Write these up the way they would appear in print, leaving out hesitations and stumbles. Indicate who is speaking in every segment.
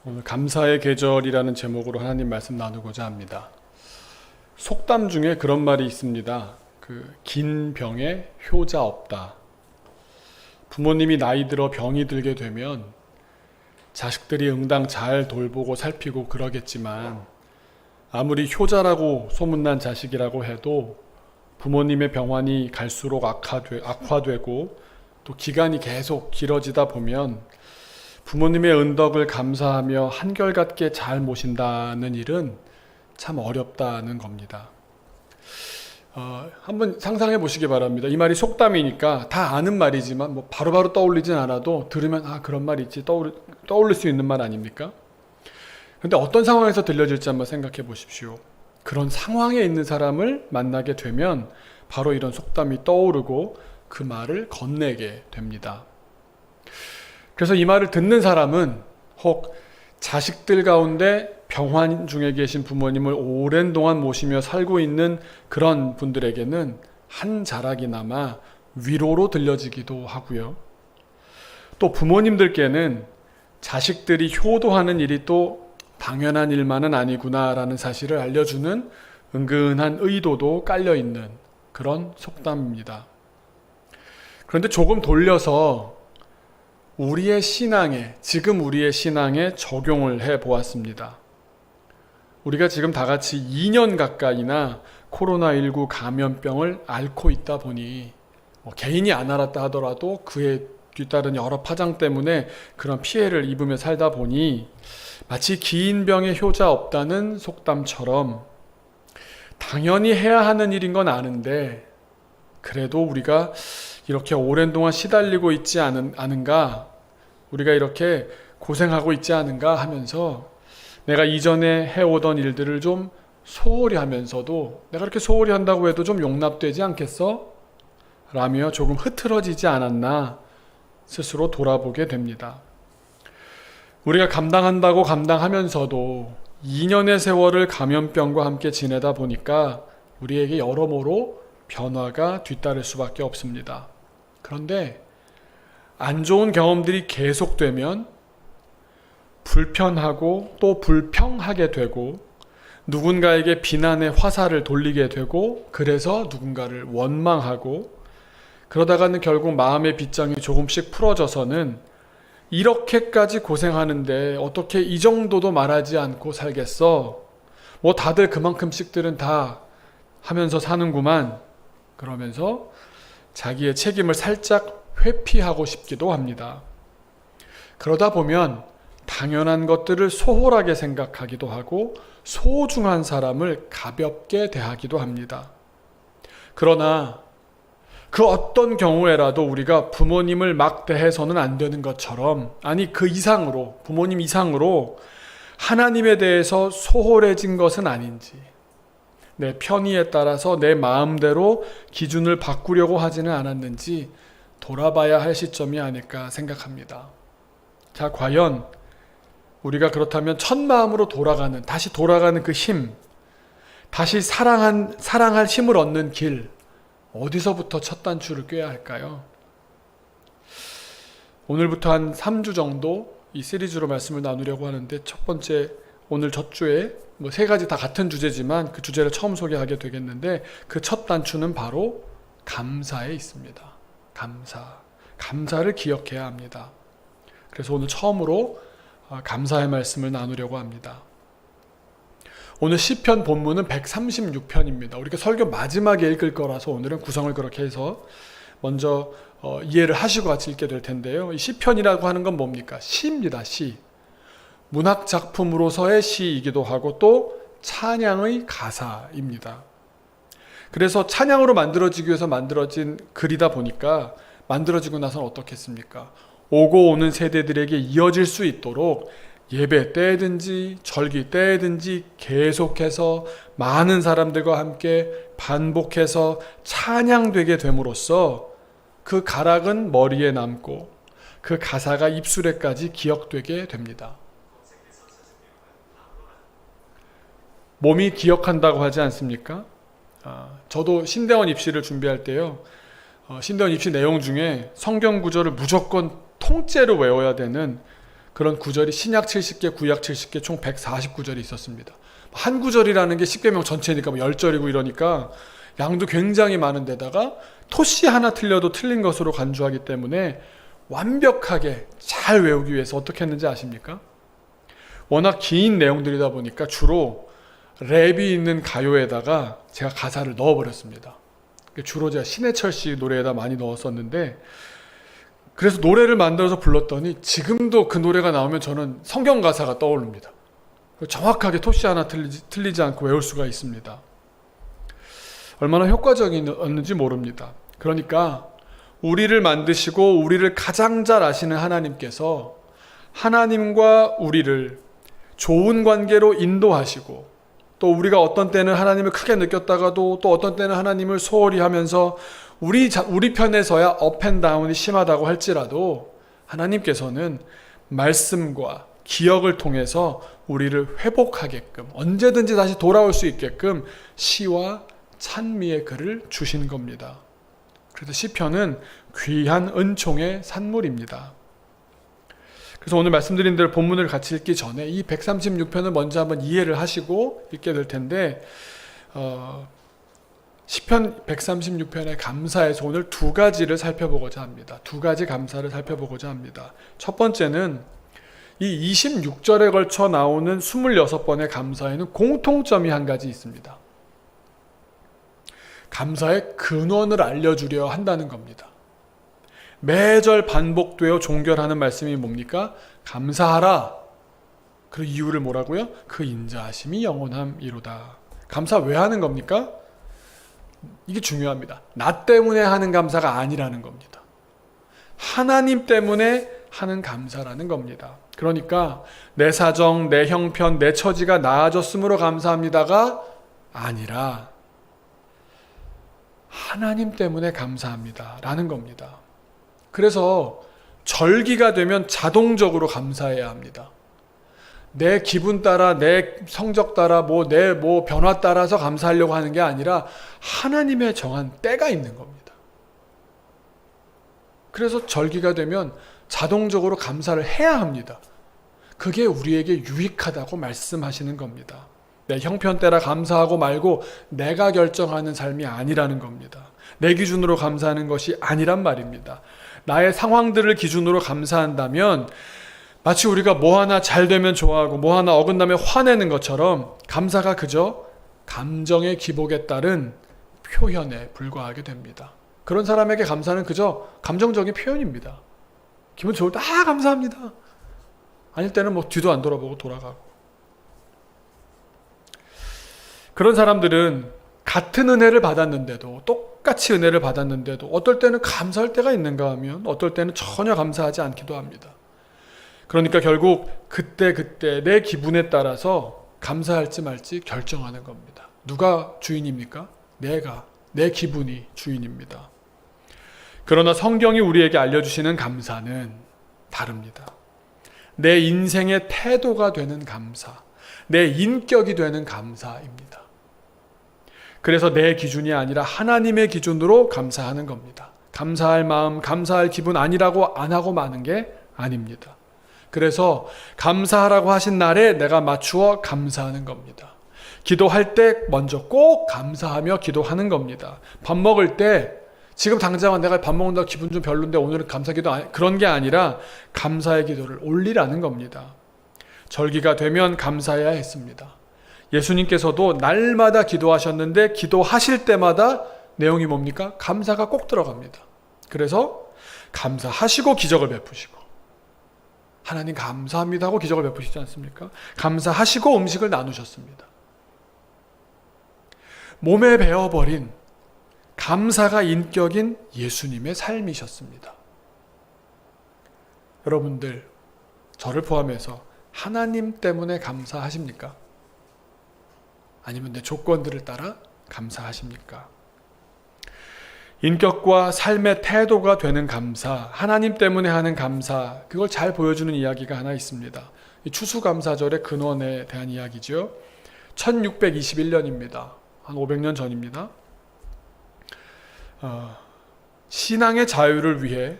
Speaker 1: 오늘 감사의 계절이라는 제목으로 하나님 말씀 나누고자 합니다. 속담 중에 그런 말이 있습니다. 긴 병에 효자 없다. 부모님이 나이 들어 병이 들게 되면 자식들이 응당 잘 돌보고 살피고 그러겠지만 아무리 효자라고 소문난 자식이라고 해도 부모님의 병환이 갈수록 악화되고 또 기간이 계속 길어지다 보면 부모님의 은덕을 감사하며 한결같게 잘 모신다는 일은 참 어렵다는 겁니다. 한번 상상해 보시기 바랍니다. 이 말이 속담이니까 다 아는 말이지만 바로바로 떠올리진 않아도 들으면 그런 말이 있지 떠올릴 수 있는 말 아닙니까? 그런데 어떤 상황에서 들려질지 한번 생각해 보십시오. 그런 상황에 있는 사람을 만나게 되면 바로 이런 속담이 떠오르고 그 말을 건네게 됩니다. 그래서 이 말을 듣는 사람은 혹 자식들 가운데 병환 중에 계신 부모님을 오랜 동안 모시며 살고 있는 그런 분들에게는 한 자락이나마 위로로 들려지기도 하고요. 또 부모님들께는 자식들이 효도하는 일이 또 당연한 일만은 아니구나라는 사실을 알려주는 은근한 의도도 깔려있는 그런 속담입니다. 그런데 조금 돌려서 지금 우리의 신앙에 적용을 해 보았습니다. 우리가 지금 다 같이 2년 가까이나 코로나19 감염병을 앓고 있다 보니 개인이 안 앓았다 하더라도 그에 뒤따른 여러 파장 때문에 그런 피해를 입으며 살다 보니 마치 긴 병에 효자 없다는 속담처럼 당연히 해야 하는 일인 건 아는데 그래도 우리가 이렇게 오랜 동안 시달리고 있지 않은가, 우리가 이렇게 고생하고 있지 않은가 하면서 내가 이전에 해오던 일들을 좀 소홀히 하면서도 내가 이렇게 소홀히 한다고 해도 좀 용납되지 않겠어? 라며 조금 흐트러지지 않았나 스스로 돌아보게 됩니다. 우리가 감당한다고 감당하면서도 2년의 세월을 감염병과 함께 지내다 보니까 우리에게 여러모로 변화가 뒤따를 수밖에 없습니다. 그런데 안 좋은 경험들이 계속되면 불편하고 또 불평하게 되고 누군가에게 비난의 화살을 돌리게 되고 그래서 누군가를 원망하고 그러다가는 결국 마음의 빗장이 조금씩 풀어져서는 이렇게까지 고생하는데 어떻게 이 정도도 말하지 않고 살겠어? 다들 그만큼씩들은 다 하면서 사는구만. 그러면서 자기의 책임을 살짝 회피하고 싶기도 합니다. 그러다 보면 당연한 것들을 소홀하게 생각하기도 하고 소중한 사람을 가볍게 대하기도 합니다. 그러나 그 어떤 경우에라도 우리가 부모님을 막 대해서는 안 되는 것처럼, 아니 그 이상으로, 부모님 이상으로 하나님에 대해서 소홀해진 것은 아닌지, 내 편의에 따라서 내 마음대로 기준을 바꾸려고 하지는 않았는지 돌아봐야 할 시점이 아닐까 생각합니다. 자, 과연 우리가 그렇다면 첫 마음으로 다시 돌아가는 그 힘, 다시 사랑할 힘을 얻는 길, 어디서부터 첫 단추를 꿰야 할까요? 오늘부터 한 3주 정도 이 시리즈로 말씀을 나누려고 하는데 첫 번째, 오늘 첫 주에 3가지 다 같은 주제지만 그 주제를 처음 소개하게 되겠는데 그 첫 단추는 바로 감사에 있습니다. 감사를 기억해야 합니다. 그래서 오늘 처음으로 감사의 말씀을 나누려고 합니다. 오늘 시편 본문은 136편입니다. 우리가 설교 마지막에 읽을 거라서 오늘은 구성을 그렇게 해서 먼저 이해를 하시고 같이 읽게 될 텐데요. 이 시편이라고 하는 건 뭡니까? 시입니다. 시. 문학 작품으로서의 시이기도 하고 또 찬양의 가사입니다. 그래서 찬양으로 만들어지기 위해서 만들어진 글이다 보니까 만들어지고 나서는 어떻겠습니까? 오고 오는 세대들에게 이어질 수 있도록 예배 때든지 절기 때든지 계속해서 많은 사람들과 함께 반복해서 찬양되게 됨으로써 그 가락은 머리에 남고 그 가사가 입술에까지 기억되게 됩니다. 몸이 기억한다고 하지 않습니까? 저도 신대원 입시를 준비할 때요. 신대원 입시 내용 중에 성경 구절을 무조건 통째로 외워야 되는 그런 구절이 신약 70개, 구약 70개 총 149절이 있었습니다. 한 구절이라는 게 10계명 전체니까 뭐 10절이고 이러니까 양도 굉장히 많은 데다가 토시 하나 틀려도 틀린 것으로 간주하기 때문에 완벽하게 잘 외우기 위해서 어떻게 했는지 아십니까? 워낙 긴 내용들이다 보니까 주로 랩이 있는 가요에다가 제가 가사를 넣어버렸습니다. 주로 제가 신해철 씨 노래에다 많이 넣었었는데, 그래서 노래를 만들어서 불렀더니 지금도 그 노래가 나오면 저는 성경 가사가 떠오릅니다. 정확하게 토시 하나 틀리지 않고 외울 수가 있습니다. 얼마나 효과적이었는지 모릅니다. 그러니까 우리를 만드시고 우리를 가장 잘 아시는 하나님께서 하나님과 우리를 좋은 관계로 인도하시고, 또 우리가 어떤 때는 하나님을 크게 느꼈다가도 또 어떤 때는 하나님을 소홀히 하면서 우리 편에서야 업앤다운이 심하다고 할지라도 하나님께서는 말씀과 기억을 통해서 우리를 회복하게끔, 언제든지 다시 돌아올 수 있게끔 시와 찬미의 글을 주신 겁니다. 그래서 시편은 귀한 은총의 산물입니다. 그래서 오늘 말씀드린 대로 본문을 같이 읽기 전에 이 136편을 먼저 한번 이해를 하시고 읽게 될 텐데, 시편 136편의 감사에서 오늘 두 가지를 살펴보고자 합니다. 두 가지 감사를 살펴보고자 합니다. 첫 번째는 이 26절에 걸쳐 나오는 26번의 감사에는 공통점이 한 가지 있습니다. 감사의 근원을 알려주려 한다는 겁니다. 매절 반복되어 종결하는 말씀이 뭡니까? 감사하라. 그 이유를 뭐라고요? 그 인자하심이 영원함이로다. 감사 왜 하는 겁니까? 이게 중요합니다. 나 때문에 하는 감사가 아니라는 겁니다. 하나님 때문에 하는 감사라는 겁니다. 그러니까 내 사정, 내 형편, 내 처지가 나아졌으므로 감사합니다가 아니라 하나님 때문에 감사합니다 라는 겁니다. 그래서 절기가 되면 자동적으로 감사해야 합니다. 내 기분 따라, 내 성적 따라, 내 변화 따라서 감사하려고 하는 게 아니라 하나님의 정한 때가 있는 겁니다. 그래서 절기가 되면 자동적으로 감사를 해야 합니다. 그게 우리에게 유익하다고 말씀하시는 겁니다. 내 형편 따라 감사하고 말고 내가 결정하는 삶이 아니라는 겁니다. 내 기준으로 감사하는 것이 아니란 말입니다. 나의 상황들을 기준으로 감사한다면 마치 우리가 뭐 하나 잘 되면 좋아하고 뭐 하나 어긋나면 화내는 것처럼 감사가 그저 감정의 기복에 따른 표현에 불과하게 됩니다. 그런 사람에게 감사는 그저 감정적인 표현입니다. 기분 좋을 때 감사합니다. 아닐 때는 뒤도 안 돌아보고 돌아가고. 그런 사람들은 같은 은혜를 받았는데도, 똑같이 은혜를 받았는데도 어떨 때는 감사할 때가 있는가 하면 어떨 때는 전혀 감사하지 않기도 합니다. 그러니까 결국 그때 내 기분에 따라서 감사할지 말지 결정하는 겁니다. 누가 주인입니까? 내 기분이 주인입니다. 그러나 성경이 우리에게 알려주시는 감사는 다릅니다. 내 인생의 태도가 되는 감사, 내 인격이 되는 감사입니다. 그래서 내 기준이 아니라 하나님의 기준으로 감사하는 겁니다. 감사할 마음, 감사할 기분 아니라고 안 하고 마는 게 아닙니다. 그래서 감사하라고 하신 날에 내가 맞추어 감사하는 겁니다. 기도할 때 먼저 꼭 감사하며 기도하는 겁니다. 밥 먹을 때 지금 당장은 내가 밥 먹는다 기분 좀 별론데 오늘은 감사기도 그런 게 아니라 감사의 기도를 올리라는 겁니다. 절기가 되면 감사해야 했습니다. 예수님께서도 날마다 기도하셨는데 기도하실 때마다 내용이 뭡니까? 감사가 꼭 들어갑니다. 그래서 감사하시고 기적을 베푸시고, 하나님 감사합니다 하고 기적을 베푸시지 않습니까? 감사하시고 음식을 나누셨습니다. 몸에 배어버린 감사가 인격인 예수님의 삶이셨습니다. 여러분들, 저를 포함해서 하나님 때문에 감사하십니까? 아니면 내 조건들을 따라 감사하십니까? 인격과 삶의 태도가 되는 감사, 하나님 때문에 하는 감사, 그걸 잘 보여주는 이야기가 하나 있습니다. 이 추수감사절의 근원에 대한 이야기죠. 1621년입니다. 한 500년 전입니다. 신앙의 자유를 위해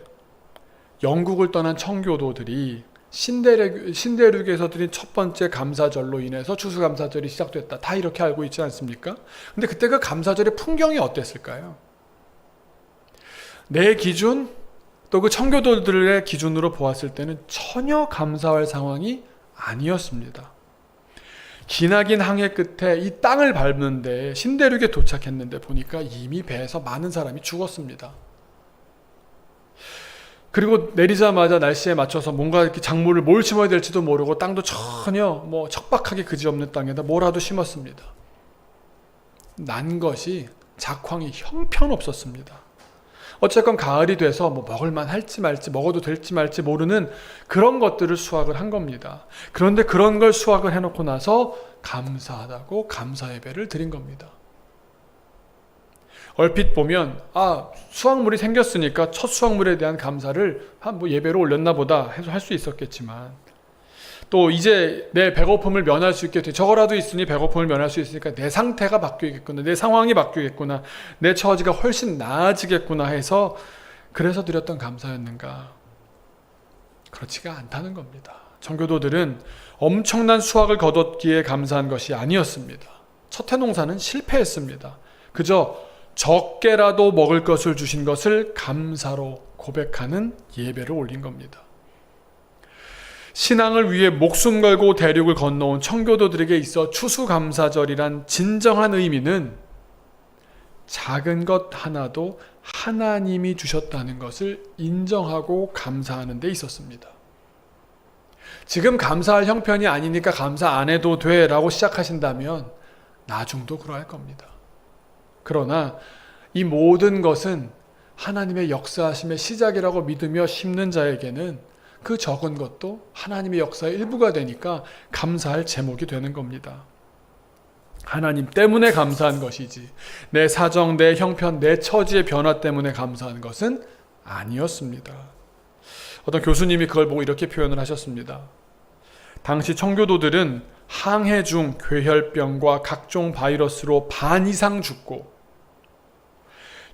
Speaker 1: 영국을 떠난 청교도들이 신대륙에서 드린 첫 번째 감사절로 인해서 추수감사절이 시작됐다. 다 이렇게 알고 있지 않습니까? 근데 그때 그 감사절의 풍경이 어땠을까요? 내 기준, 또 그 청교도들의 기준으로 보았을 때는 전혀 감사할 상황이 아니었습니다. 기나긴 항해 끝에 이 땅을 밟는데 신대륙에 도착했는데 보니까 이미 배에서 많은 사람이 죽었습니다. 그리고 내리자마자 날씨에 맞춰서 뭔가 이렇게 작물을 뭘 심어야 될지도 모르고 땅도 전혀 척박하게 그지없는 땅에다 뭐라도 심었습니다. 난 것이 작황이 형편없었습니다. 어쨌건 가을이 돼서 먹을만 할지 말지, 먹어도 될지 말지 모르는 그런 것들을 수확을 한 겁니다. 그런데 그런 걸 수확을 해놓고 나서 감사하다고 감사 예배를 드린 겁니다. 얼핏 보면 수확물이 생겼으니까 첫 수확물에 대한 감사를 예배로 올렸나 보다 해서 할 수 있었겠지만, 또 이제 내 배고픔을 면할 수 있게 저거라도 있으니 배고픔을 면할 수 있으니까 내 상태가 바뀌겠구나, 내 상황이 바뀌겠구나, 내 처지가 훨씬 나아지겠구나 해서 그래서 드렸던 감사였는가? 그렇지가 않다는 겁니다. 청교도들은 엄청난 수확을 거뒀기에 감사한 것이 아니었습니다. 첫 해 농사는 실패했습니다. 그저 적게라도 먹을 것을 주신 것을 감사로 고백하는 예배를 올린 겁니다. 신앙을 위해 목숨 걸고 대륙을 건너온 청교도들에게 있어 추수감사절이란 진정한 의미는 작은 것 하나도 하나님이 주셨다는 것을 인정하고 감사하는 데 있었습니다. 지금 감사할 형편이 아니니까 감사 안 해도 돼 라고 시작하신다면 나중도 그러할 겁니다. 그러나 이 모든 것은 하나님의 역사하심의 시작이라고 믿으며 심는 자에게는 그 적은 것도 하나님의 역사의 일부가 되니까 감사할 제목이 되는 겁니다. 하나님 때문에 감사한 것이지 내 사정, 내 형편, 내 처지의 변화 때문에 감사한 것은 아니었습니다. 어떤 교수님이 그걸 보고 이렇게 표현을 하셨습니다. 당시 청교도들은 항해 중 괴혈병과 각종 바이러스로 반 이상 죽고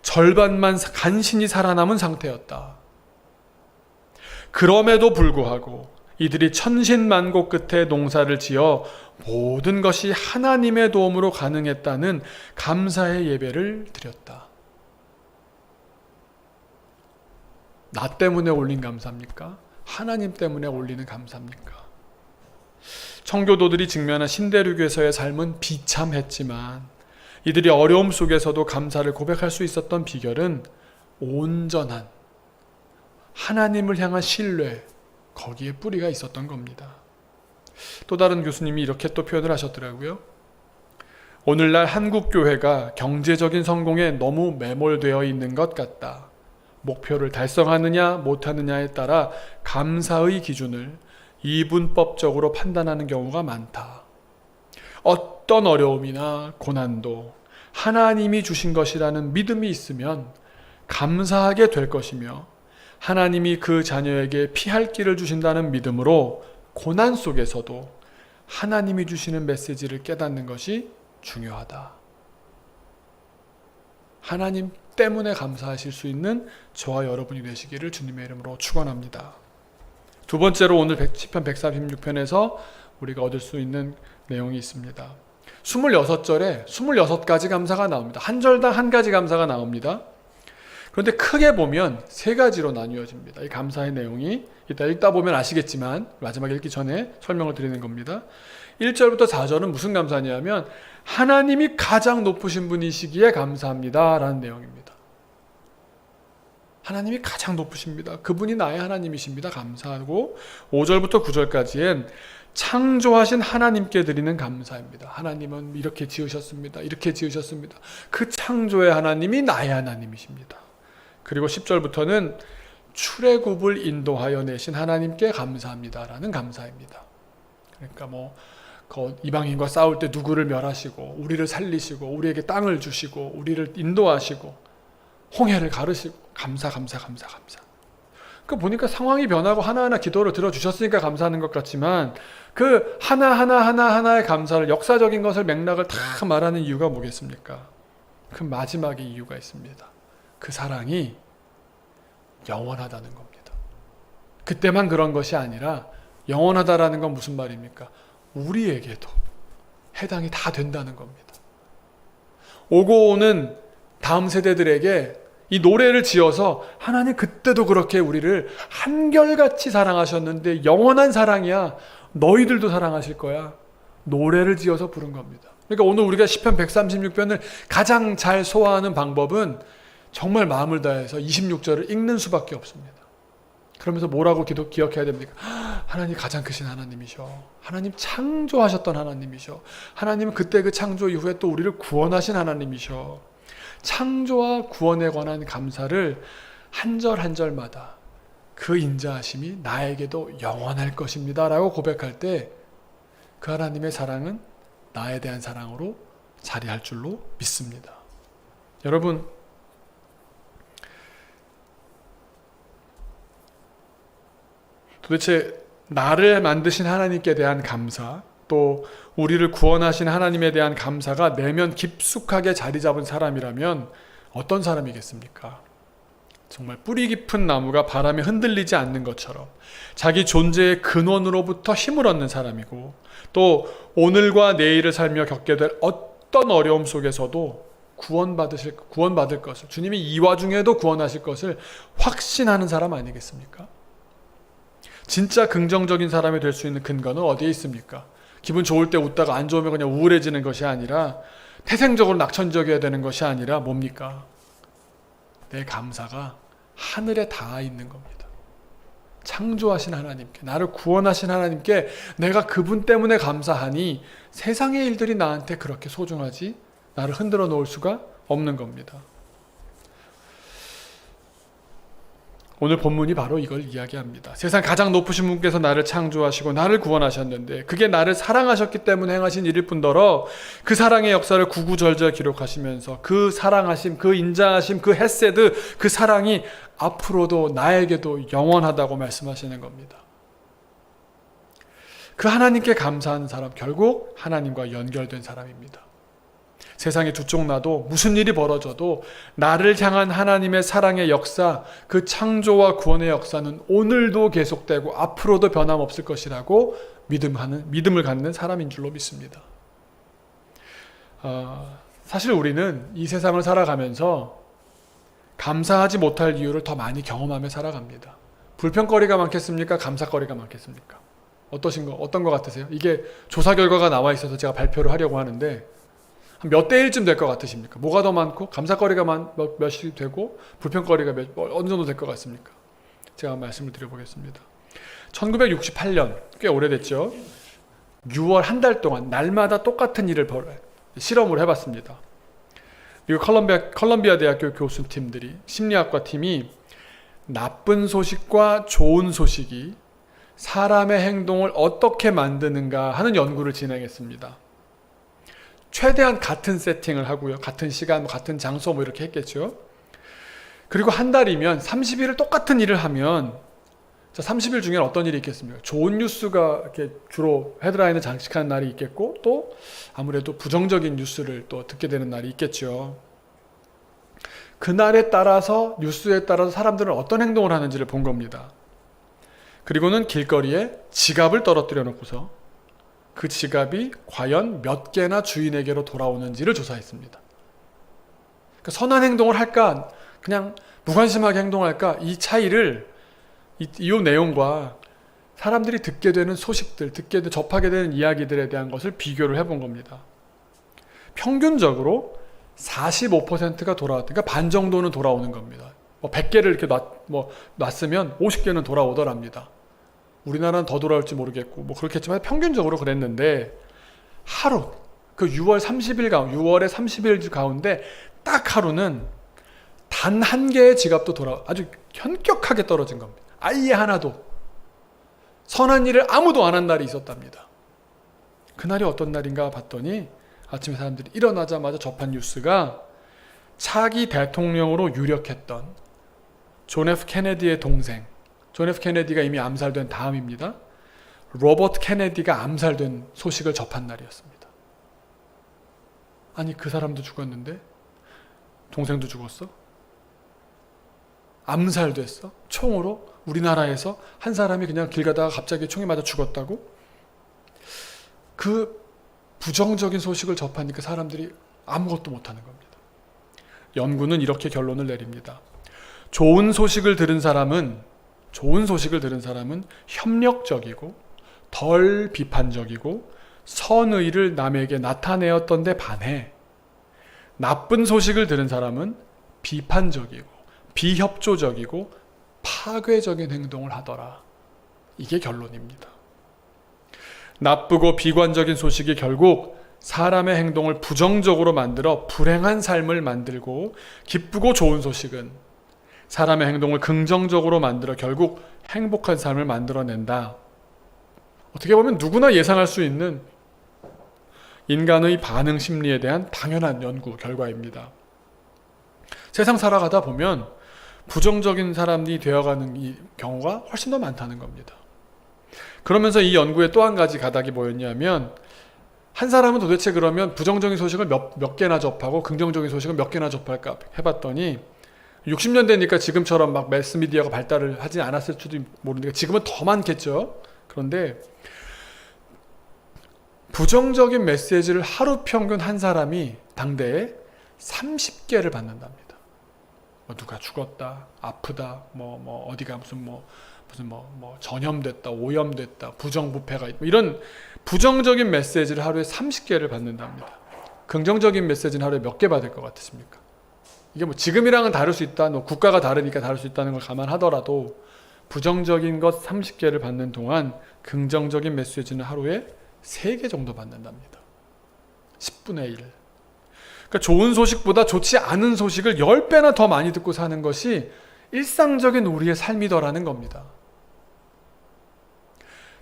Speaker 1: 절반만 간신히 살아남은 상태였다. 그럼에도 불구하고 이들이 천신만고 끝에 농사를 지어 모든 것이 하나님의 도움으로 가능했다는 감사의 예배를 드렸다. 나 때문에 올린 감사입니까? 하나님 때문에 올리는 감사입니까? 청교도들이 직면한 신대륙에서의 삶은 비참했지만 이들이 어려움 속에서도 감사를 고백할 수 있었던 비결은 온전한 하나님을 향한 신뢰, 거기에 뿌리가 있었던 겁니다. 또 다른 교수님이 이렇게 또 표현을 하셨더라고요. 오늘날 한국 교회가 경제적인 성공에 너무 매몰되어 있는 것 같다. 목표를 달성하느냐 못하느냐에 따라 감사의 기준을 이분법적으로 판단하는 경우가 많다. 어떤 어려움이나 고난도 하나님이 주신 것이라는 믿음이 있으면 감사하게 될 것이며, 하나님이 그 자녀에게 피할 길을 주신다는 믿음으로 고난 속에서도 하나님이 주시는 메시지를 깨닫는 것이 중요하다. 하나님 때문에 감사하실 수 있는 저와 여러분이 되시기를 주님의 이름으로 축원합니다. 두 번째로 오늘 시편 136편에서 우리가 얻을 수 있는 내용이 있습니다. 26절에 26가지 감사가 나옵니다. 한 절당 한 가지 감사가 나옵니다. 그런데 크게 보면 세 가지로 나뉘어집니다. 이 감사의 내용이 이따 읽다 보면 아시겠지만 마지막에 읽기 전에 설명을 드리는 겁니다. 1절부터 4절은 무슨 감사냐면 하나님이 가장 높으신 분이시기에 감사합니다 라는 내용입니다. 하나님이 가장 높으십니다. 그분이 나의 하나님이십니다. 감사하고 5절부터 9절까지엔 창조하신 하나님께 드리는 감사입니다. 하나님은 이렇게 지으셨습니다. 이렇게 지으셨습니다. 그 창조의 하나님이 나의 하나님이십니다. 그리고 10절부터는 출애굽을 인도하여 내신 하나님께 감사합니다라는 감사입니다. 그러니까 이방인과 싸울 때 누구를 멸하시고 우리를 살리시고 우리에게 땅을 주시고 우리를 인도하시고 홍해를 가르시고 감사. 그 보니까 상황이 변하고 하나하나 기도를 들어주셨으니까 감사하는 것 같지만 그 하나하나의 감사를, 역사적인 것을, 맥락을 다 말하는 이유가 뭐겠습니까? 그 마지막에 이유가 있습니다. 그 사랑이 영원하다는 겁니다. 그때만 그런 것이 아니라 영원하다라는 건 무슨 말입니까? 우리에게도 해당이 다 된다는 겁니다. 오고 오는 다음 세대들에게 이 노래를 지어서 하나님 그때도 그렇게 우리를 한결같이 사랑하셨는데 영원한 사랑이야. 너희들도 사랑하실 거야. 노래를 지어서 부른 겁니다. 그러니까 오늘 우리가 시편 136편을 가장 잘 소화하는 방법은 정말 마음을 다해서 26절을 읽는 수밖에 없습니다. 그러면서 뭐라고 기억해야 됩니까? 하나님 가장 크신 하나님이셔. 하나님 창조하셨던 하나님이셔. 하나님은 그때 그 창조 이후에 또 우리를 구원하신 하나님이셔. 창조와 구원에 관한 감사를 한 절 한 절마다 그 인자하심이 나에게도 영원할 것입니다 라고 고백할 때 그 하나님의 사랑은 나에 대한 사랑으로 자리할 줄로 믿습니다. 여러분, 도대체 나를 만드신 하나님께 대한 감사, 또 우리를 구원하신 하나님에 대한 감사가 내면 깊숙하게 자리 잡은 사람이라면 어떤 사람이겠습니까? 정말 뿌리 깊은 나무가 바람에 흔들리지 않는 것처럼 자기 존재의 근원으로부터 힘을 얻는 사람이고, 또 오늘과 내일을 살며 겪게 될 어떤 어려움 속에서도 구원받을 것을, 주님이 이 와중에도 구원하실 것을 확신하는 사람 아니겠습니까? 진짜 긍정적인 사람이 될 수 있는 근거는 어디에 있습니까? 기분 좋을 때 웃다가 안 좋으면 그냥 우울해지는 것이 아니라, 태생적으로 낙천적이어야 되는 것이 아니라 뭡니까? 내 감사가 하늘에 닿아 있는 겁니다. 창조하신 하나님께, 나를 구원하신 하나님께 내가 그분 때문에 감사하니 세상의 일들이 나한테 그렇게 소중하지 나를 흔들어 놓을 수가 없는 겁니다. 오늘 본문이 바로 이걸 이야기합니다. 세상 가장 높으신 분께서 나를 창조하시고 나를 구원하셨는데 그게 나를 사랑하셨기 때문에 행하신 일일 뿐더러 그 사랑의 역사를 구구절절 기록하시면서 그 사랑하심, 그 인자하심, 그 헤세드, 그 사랑이 앞으로도 나에게도 영원하다고 말씀하시는 겁니다. 그 하나님께 감사하는 사람, 결국 하나님과 연결된 사람입니다. 세상에 두 쪽 나도 무슨 일이 벌어져도 나를 향한 하나님의 사랑의 역사, 그 창조와 구원의 역사는 오늘도 계속되고 앞으로도 변함없을 것이라고 믿음을 갖는 사람인 줄로 믿습니다. 사실 우리는 이 세상을 살아가면서 감사하지 못할 이유를 더 많이 경험하며 살아갑니다. 불평거리가 많겠습니까? 감사거리가 많겠습니까? 어떤 거 같으세요? 이게 조사 결과가 나와 있어서 제가 발표를 하려고 하는데 몇 대 1쯤 될 것 같으십니까? 뭐가 더 많고 감사거리가 몇이 되고 불평거리가 어느 정도 될 것 같습니까? 제가 말씀을 드려보겠습니다. 1968년, 꽤 오래됐죠. 6월 한 달 동안 날마다 똑같은 일을 실험을 해봤습니다. 미국 컬럼비아 대학교 교수팀들이, 심리학과 팀이 나쁜 소식과 좋은 소식이 사람의 행동을 어떻게 만드는가 하는 연구를 진행했습니다. 최대한 같은 세팅을 하고요. 같은 시간, 같은 장소 이렇게 했겠죠. 그리고 한 달이면 30일을 똑같은 일을 하면 30일 중에 어떤 일이 있겠습니까? 좋은 뉴스가 이렇게 주로 헤드라인을 장식하는 날이 있겠고, 또 아무래도 부정적인 뉴스를 또 듣게 되는 날이 있겠죠. 그날에 따라서, 뉴스에 따라서 사람들은 어떤 행동을 하는지를 본 겁니다. 그리고는 길거리에 지갑을 떨어뜨려 놓고서 그 지갑이 과연 몇 개나 주인에게로 돌아오는지를 조사했습니다. 그러니까 선한 행동을 할까, 그냥 무관심하게 행동할까, 이 차이를 이 내용과 사람들이 듣게 되는 소식들, 접하게 되는 이야기들에 대한 것을 비교를 해본 겁니다. 평균적으로 45%가 그러니까 반 정도는 돌아오는 겁니다. 100개를 이렇게 놨으면 50개는 돌아오더랍니다. 우리나라는 더 돌아올지 모르겠고 그렇겠지만 평균적으로 그랬는데, 하루, 그 6월에 30일 가운데 딱 하루는 단 한 개의 지갑도 아주 현격하게 떨어진 겁니다. 아예 하나도. 선한 일을 아무도 안 한 날이 있었답니다. 그날이 어떤 날인가 봤더니 아침에 사람들이 일어나자마자 접한 뉴스가 차기 대통령으로 유력했던 존 F 케네디의 동생, 존 F 케네디가 이미 암살된 다음입니다. 로버트 케네디가 암살된 소식을 접한 날이었습니다. 아니, 그 사람도 죽었는데 동생도 죽었어? 암살됐어? 총으로? 우리나라에서 한 사람이 그냥 길 가다가 갑자기 총에 맞아 죽었다고? 그 부정적인 소식을 접하니까 사람들이 아무것도 못하는 겁니다. 연구는 이렇게 결론을 내립니다. 좋은 소식을 들은 사람은 협력적이고 덜 비판적이고 선의를 남에게 나타내었던 데 반해 나쁜 소식을 들은 사람은 비판적이고 비협조적이고 파괴적인 행동을 하더라. 이게 결론입니다. 나쁘고 비관적인 소식이 결국 사람의 행동을 부정적으로 만들어 불행한 삶을 만들고, 기쁘고 좋은 소식은 사람의 행동을 긍정적으로 만들어 결국 행복한 삶을 만들어낸다. 어떻게 보면 누구나 예상할 수 있는 인간의 반응 심리에 대한 당연한 연구 결과입니다. 세상 살아가다 보면 부정적인 사람이 되어가는 이 경우가 훨씬 더 많다는 겁니다. 그러면서 이 연구의 또 한 가지 가닥이 뭐였냐면, 한 사람은 도대체 그러면 부정적인 소식을 몇 개나 접하고 긍정적인 소식을 몇 개나 접할까 해봤더니 60년대니까 지금처럼 막 매스미디어가 발달을 하지 않았을 수도 모르는데 지금은 더 많겠죠. 그런데 부정적인 메시지를 하루 평균 한 사람이 당대에 30개를 받는답니다. 누가 죽었다, 아프다, 어디가 무슨 전염됐다, 오염됐다, 부정부패가 있다, 이런 부정적인 메시지를 하루에 30개를 받는답니다. 긍정적인 메시지는 하루에 몇 개 받을 것 같으십니까? 이게 지금이랑은 다를 수 있다, 국가가 다르니까 다를 수 있다는 걸 감안하더라도 부정적인 것 30개를 받는 동안 긍정적인 메시지는 하루에 3개 정도 받는답니다. 10분의 1. 그러니까 좋은 소식보다 좋지 않은 소식을 10배나 더 많이 듣고 사는 것이 일상적인 우리의 삶이더라는 겁니다.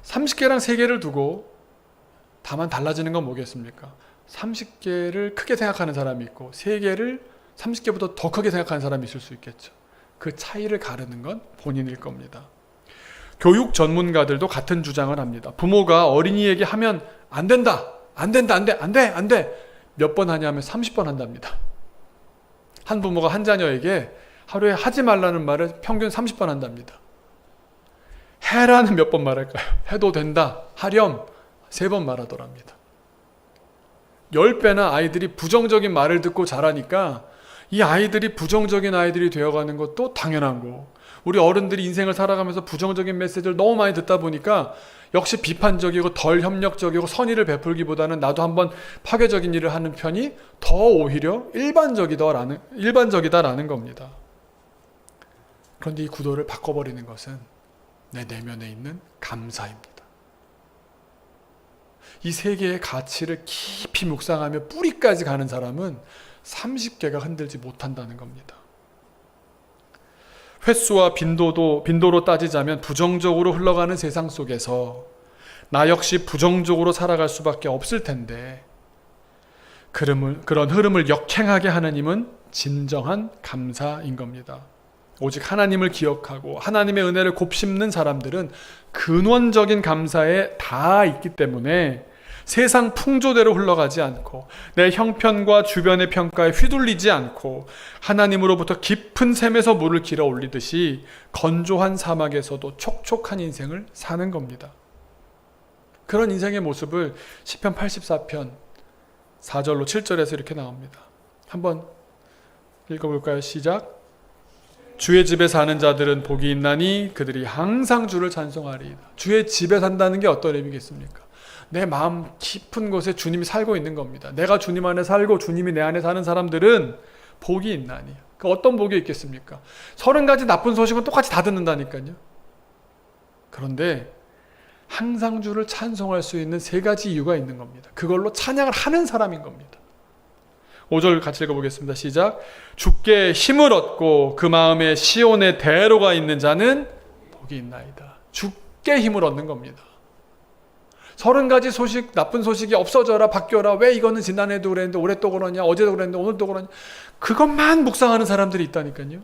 Speaker 1: 30개랑 3개를 두고 다만 달라지는 건 뭐겠습니까? 30개를 크게 생각하는 사람이 있고 3개를 30개보다 더 크게 생각하는 사람이 있을 수 있겠죠. 그 차이를 가르는 건 본인일 겁니다. 교육 전문가들도 같은 주장을 합니다. 부모가 어린이에게 하면 안 된다, 안 된다, 안 돼, 안 돼, 안 돼. 몇 번 하냐면 30번 한답니다. 한 부모가 한 자녀에게 하루에 하지 말라는 말을 평균 30번 한답니다. 해라는 몇 번 말할까요? 해도 된다, 하렴 3번 말하더랍니다. 10배나 아이들이 부정적인 말을 듣고 자라니까 이 아이들이 부정적인 아이들이 되어가는 것도 당연한 거. 우리 어른들이 인생을 살아가면서 부정적인 메시지를 너무 많이 듣다 보니까 역시 비판적이고 덜 협력적이고 선의를 베풀기보다는 나도 한번 파괴적인 일을 하는 편이 더 오히려 일반적이다라는 겁니다. 그런데 이 구도를 바꿔버리는 것은 내 내면에 있는 감사입니다. 이 세 개의 가치를 깊이 묵상하며 뿌리까지 가는 사람은 30개가 흔들지 못한다는 겁니다. 횟수와 빈도로 따지자면 부정적으로 흘러가는 세상 속에서 나 역시 부정적으로 살아갈 수밖에 없을 텐데, 그런 흐름을 역행하게 하는 힘은 진정한 감사인 겁니다. 오직 하나님을 기억하고 하나님의 은혜를 곱씹는 사람들은 근원적인 감사에 다 있기 때문에 세상 풍조대로 흘러가지 않고 내 형편과 주변의 평가에 휘둘리지 않고 하나님으로부터 깊은 샘에서 물을 길어 올리듯이 건조한 사막에서도 촉촉한 인생을 사는 겁니다. 그런 인생의 모습을 시편 84편 4절로 7절에서 이렇게 나옵니다. 한번 읽어볼까요? 시작. 주의 집에 사는 자들은 복이 있나니 그들이 항상 주를 찬송하리이다. 주의 집에 산다는 게 어떤 의미겠습니까? 내 마음 깊은 곳에 주님이 살고 있는 겁니다. 내가 주님 안에 살고 주님이 내 안에 사는 사람들은 복이 있나니. 그 어떤 복이 있겠습니까? 30가지 나쁜 소식은 똑같이 다 듣는다니까요. 그런데 항상 주를 찬송할 수 있는 3가지 이유가 있는 겁니다. 그걸로 찬양을 하는 사람인 겁니다. 5절 같이 읽어보겠습니다. 시작. 주께 힘을 얻고 그 마음에 시온의 대로가 있는 자는 복이 있나이다. 주께 힘을 얻는 겁니다. 30가지 소식, 나쁜 소식이 없어져라, 바뀌어라, 왜 이거는 지난해도 그랬는데 올해 또 그러냐, 어제도 그랬는데 오늘 또 그러냐, 그것만 묵상하는 사람들이 있다니까요.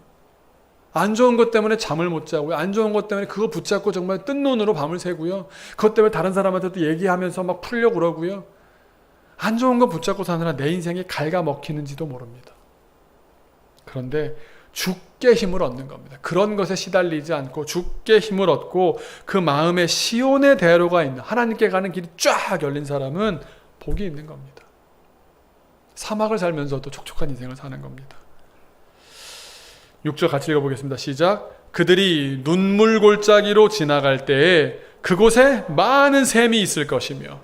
Speaker 1: 안 좋은 것 때문에 잠을 못 자고요, 안 좋은 것 때문에 그거 붙잡고 정말 뜬 눈으로 밤을 새고요, 그것 때문에 다른 사람한테도 얘기하면서 막 풀려고 그러고요, 안 좋은 거 붙잡고 사느라 내 인생이 갉아먹히는지도 모릅니다. 그런데 주께 힘을 얻는 겁니다. 그런 것에 시달리지 않고 주께 힘을 얻고 그 마음에 시온의 대로가 있는 하나님께 가는 길이 쫙 열린 사람은 복이 있는 겁니다. 사막을 살면서도 촉촉한 인생을 사는 겁니다. 6절 같이 읽어보겠습니다. 시작. 그들이 눈물 골짜기로 지나갈 때에 그곳에 많은 샘이 있을 것이며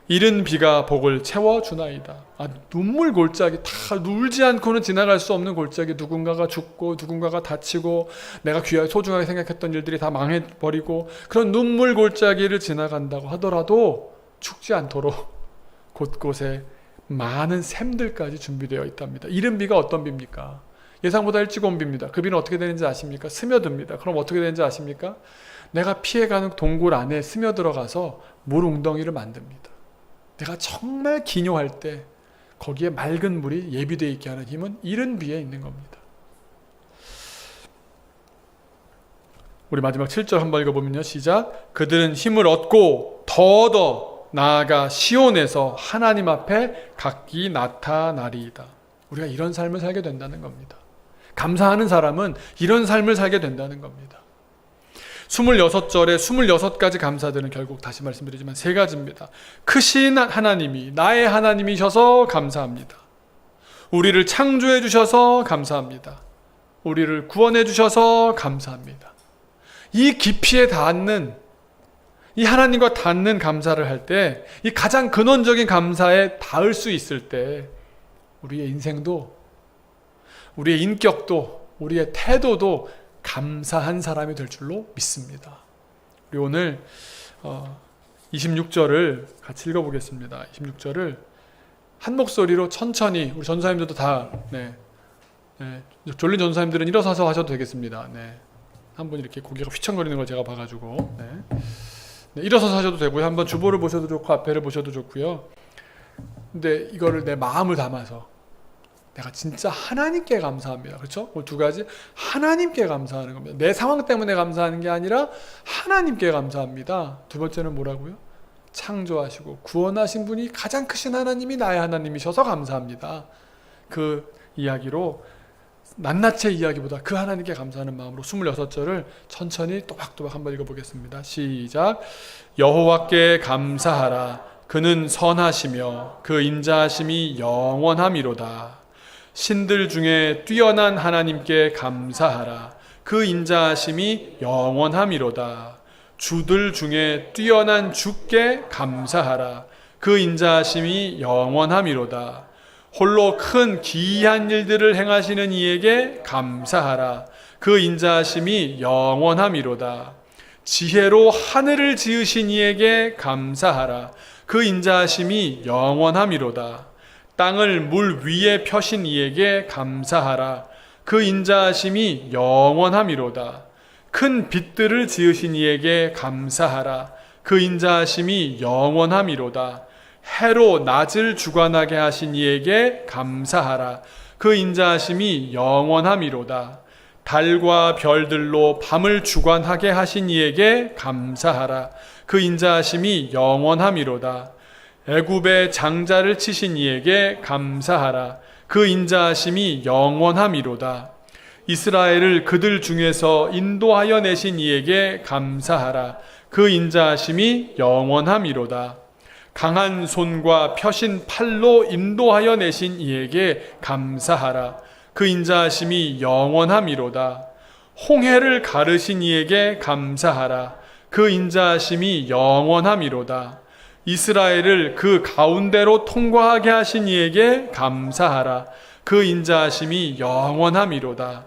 Speaker 1: 이른 비가 복을 채워주나이다. 눈물 골짜기, 다 울지 않고는 지나갈 수 없는 골짜기, 누군가가 죽고 누군가가 다치고 내가 귀하게 소중하게 생각했던 일들이 다 망해버리고 그런 눈물 골짜기를 지나간다고 하더라도 죽지 않도록 곳곳에 많은 샘들까지 준비되어 있답니다. 이른 비가 어떤 비입니까? 예상보다 일찍 온 비입니다. 그 비는 어떻게 되는지 아십니까? 스며듭니다. 그럼 어떻게 되는지 아십니까? 내가 피해가는 동굴 안에 스며들어가서 물 웅덩이를 만듭니다. 내가 정말 기뇨할 때 거기에 맑은 물이 예비되어 있게 하는 힘은 이른 비에 있는 겁니다. 우리 마지막 7절 한번 읽어보면요. 시작. 그들은 힘을 얻고 더더 나아가 시온에서 하나님 앞에 각기 나타나리이다. 우리가 이런 삶을 살게 된다는 겁니다. 감사하는 사람은 이런 삶을 살게 된다는 겁니다. 26절에 26가지 감사들은 결국 다시 말씀드리지만 세 가지입니다. 크신 하나님이 나의 하나님이셔서 감사합니다. 우리를 창조해 주셔서 감사합니다. 우리를 구원해 주셔서 감사합니다. 이 깊이에 닿는, 이 하나님과 닿는 감사를 할 때, 이 가장 근원적인 감사에 닿을 수 있을 때 우리의 인생도, 우리의 인격도, 우리의 태도도 감사한 사람이 될 줄로 믿습니다. 우리 오늘 26절을 같이 읽어보겠습니다. 26절을 한 목소리로 천천히, 우리 전사님들도 다 졸린 전사님들은 일어서서 하셔도 되겠습니다. 한 분 이렇게 고개가 휘청거리는 걸 제가 봐가지고 일어서서 하셔도 되고요. 한번 주보를 보셔도 좋고 앞에를 보셔도 좋고요. 근데 이거를 내 마음을 담아서 내가 진짜 하나님께 감사합니다. 그렇죠? 두 가지. 하나님께 감사하는 겁니다. 내 상황 때문에 감사하는 게 아니라 하나님께 감사합니다. 두 번째는 뭐라고요? 창조하시고 구원하신 분이 가장 크신 하나님이 나의 하나님이셔서 감사합니다. 그 이야기로 낱낱의 이야기보다 그 하나님께 감사하는 마음으로 26절을 천천히 또박또박 한번 읽어보겠습니다. 시작. 여호와께 감사하라. 그는 선하시며 그 인자하심이 영원함이로다. 신들 중에 뛰어난 하나님께 감사하라. 그 인자하심이 영원함이로다. 주들 중에 뛰어난 주께 감사하라. 그 인자하심이 영원함이로다. 홀로 큰 기이한 일들을 행하시는 이에게 감사하라. 그 인자하심이 영원함이로다. 지혜로 하늘을 지으신 이에게 감사하라. 그 인자하심이 영원함이로다. 땅을 물 위에 펴신 이에게 감사하라. 그 인자하심이 영원함이로다. 큰 빛들을 지으신 이에게 감사하라. 그 인자하심이 영원함이로다. 해로 낮을 주관하게 하신 이에게 감사하라. 그 인자하심이 영원함이로다. 달과 별들로 밤을 주관하게 하신 이에게 감사하라. 그 인자하심이 영원함이로다. 애굽의 장자를 치신 이에게 감사하라. 그 인자하심이 영원함이로다. 이스라엘을 그들 중에서 인도하여 내신 이에게 감사하라. 그 인자하심이 영원함이로다. 강한 손과 펴신 팔로 인도하여 내신 이에게 감사하라. 그 인자하심이 영원함이로다. 홍해를 가르신 이에게 감사하라. 그 인자하심이 영원함이로다. 이스라엘을 그 가운데로 통과하게 하신 이에게 감사하라. 그 인자하심이 영원함이로다.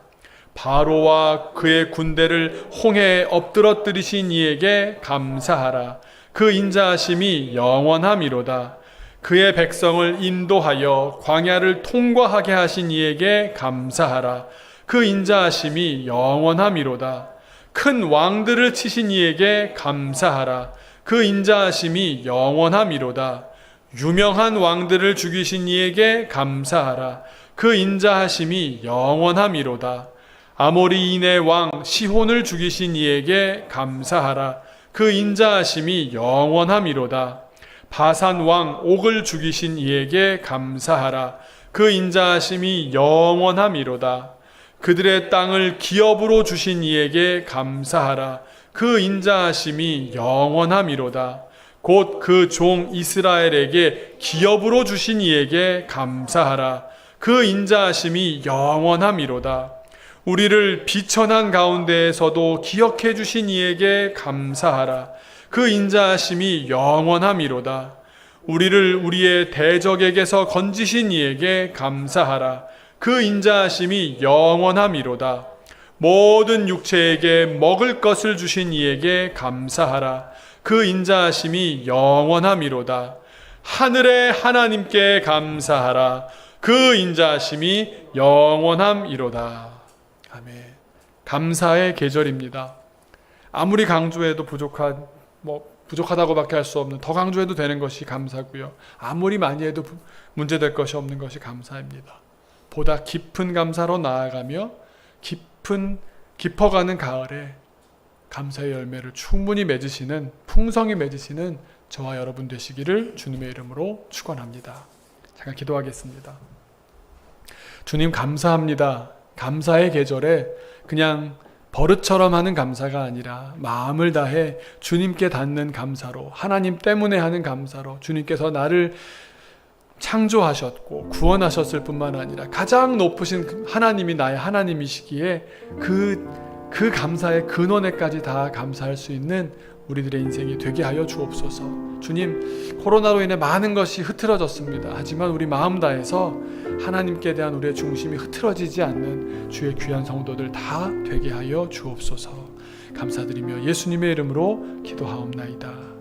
Speaker 1: 바로와 그의 군대를 홍해에 엎드러뜨리신 이에게 감사하라. 그 인자하심이 영원함이로다. 그의 백성을 인도하여 광야를 통과하게 하신 이에게 감사하라. 그 인자하심이 영원함이로다. 큰 왕들을 치신 이에게 감사하라. 그 인자하심이 영원함이로다. 유명한 왕들을 죽이신 이에게 감사하라. 그 인자하심이 영원함이로다. 아모리인의 왕 시혼을 죽이신 이에게 감사하라. 그 인자하심이 영원함이로다. 바산 왕 옥을 죽이신 이에게 감사하라. 그 인자하심이 영원함이로다. 그들의 땅을 기업으로 주신 이에게 감사하라. 그 인자하심이 영원함이로다. 곧 그 종 이스라엘에게 기업으로 주신 이에게 감사하라. 그 인자하심이 영원함이로다. 우리를 비천한 가운데에서도 기억해 주신 이에게 감사하라. 그 인자하심이 영원함이로다. 우리를 우리의 대적에게서 건지신 이에게 감사하라. 그 인자하심이 영원함이로다. 모든 육체에게 먹을 것을 주신 이에게 감사하라. 그 인자하심이 영원함이로다. 하늘의 하나님께 감사하라. 그 인자하심이 영원함이로다. 아멘. 감사의 계절입니다. 아무리 강조해도 부족하다고밖에 할 수 없는, 더 강조해도 되는 것이 감사고요. 아무리 많이 해도 문제될 것이 없는 것이 감사입니다. 보다 깊은 감사로 나아가며 깊어가는 가을에 감사의 열매를 충분히 맺으시는, 풍성히 맺으시는 저와 여러분 되시기를 주님의 이름으로 축원합니다. 잠깐 기도하겠습니다. 주님 감사합니다. 감사의 계절에 그냥 버릇처럼 하는 감사가 아니라 마음을 다해 주님께 닿는 감사로, 하나님 때문에 하는 감사로, 주님께서 나를 창조하셨고 구원하셨을 뿐만 아니라 가장 높으신 하나님이 나의 하나님이시기에 그 감사의 근원에까지 다 감사할 수 있는 우리들의 인생이 되게 하여 주옵소서. 주님, 코로나로 인해 많은 것이 흐트러졌습니다. 하지만 우리 마음 다해서 하나님께 대한 우리의 중심이 흐트러지지 않는 주의 귀한 성도들 다 되게 하여 주옵소서. 감사드리며 예수님의 이름으로 기도하옵나이다.